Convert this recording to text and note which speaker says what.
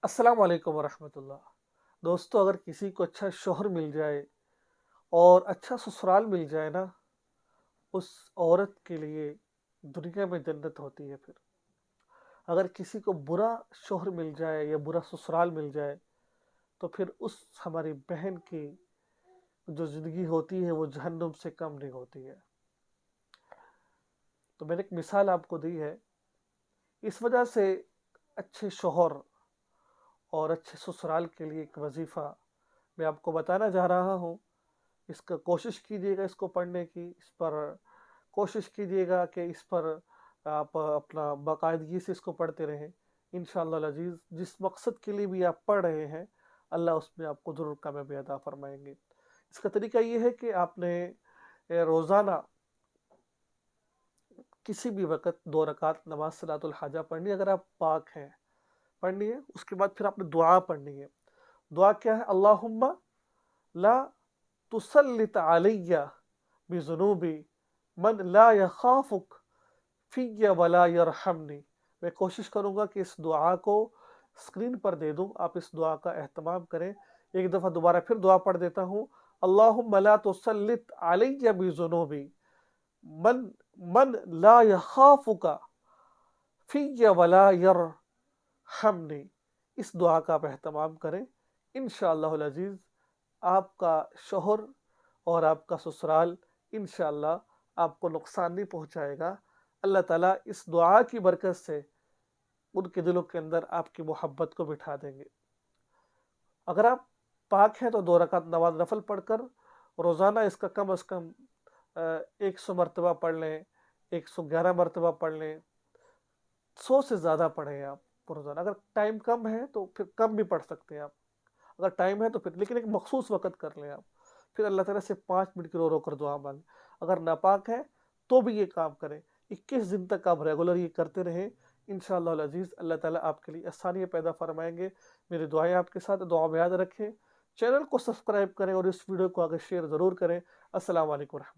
Speaker 1: अस्सलाम वालेकुम वरहमतुल्लाह। दोस्तों, अगर किसी को अच्छा शौहर मिल जाए और अच्छा ससुराल मिल जाए ना, उस औरत के लिए दुनिया में जन्नत होती है फिर। अगर किसी को बुरा शौहर मिल जाए या बुरा ससुराल मिल जाए, तो फिर उस हमारी बहन की जो ज़िंदगी होती है वो जहन्नुम से कम नहीं होती है। तो मैंने एक मिसाल आपको दी है। इस वजह से अच्छे शौहर और अच्छे ससुराल के लिए एक वजीफ़ा मैं आपको बताना जा रहा हूँ। इसका कोशिश कीजिएगा इसको पढ़ने की, इस पर कोशिश कीजिएगा कि इस पर आप अपना बाकायदगी से इसको पढ़ते रहें। इंशाअल्लाह अज़ीज़ जिस मकसद के लिए भी आप पढ़ रहे हैं, अल्लाह उसमें आपको ज़रूर कामयाबी अता फ़रमाएँगे। इसका तरीका ये है कि आपने रोज़ाना किसी भी वक़्त 2 रकात नमाज़ सलातुल हाजा पढ़नी है, अगर आप पाक हैं, पढ़नी है। उसके बाद फिर आपने दुआ पढ़नी है। दुआ क्या है? अल्लाहुम्मा ला तुसल्लित अलैया बिज़ुनूबी मन ला यखाफुक फ़िय्या वला यरहमनी। मैं कोशिश करूँगा कि इस दुआ को स्क्रीन पर दे दूँ, आप इस दुआ का एहतमाम करें। एक दफ़ा दोबारा फिर दुआ पढ़ देता हूँ। अल्लाहुम्मा ला तुसल्लित अलैया बिज़ुनूबी मन मन ला यखाफुका फ़िय्या वला यरहमनी। इस दुआ का आप एहतमाम करें। इंशाअल्लाहुल अज़ीज़ आपका शौहर और आपका ससुराल इंशाअल्लाह आपको नुकसान नहीं पहुंचाएगा। अल्लाह ताला इस दुआ की बरकत से उनके दिलों के अंदर आपकी मोहब्बत को बिठा देंगे। अगर आप पाक हैं तो 2 रकात नमाज नफल पढ़कर रोज़ाना इसका कम अज़ कम 100 मरतबा पढ़ लें, 111 मरतबा पढ़ लें। 100 से ज़्यादा पढ़ें आप रोज़ाना। अगर टाइम कम है तो फिर कम भी पढ़ सकते हैं आप। अगर टाइम है तो फिर, लेकिन एक मखसूस वक़्त कर लें आप। फिर अल्लाह ताला से 5 मिनट की रो-रो कर दुआ माँगें। अगर नापाक है तो भी ये काम करें। 21 दिन तक आप रेगुलर ये करते रहें। इंशाअल्लाहुल अज़ीज़ अल्लाह ताला आपके लिए आसानियाँ पैदा फ़रमाएँगे। मेरी दुआएँ आपके साथ, दुआ में याद रखें। चैनल को सब्सक्राइब करें और इस वीडियो को आगे शेयर ज़रूर करें। अस्सलाम वालेकुम।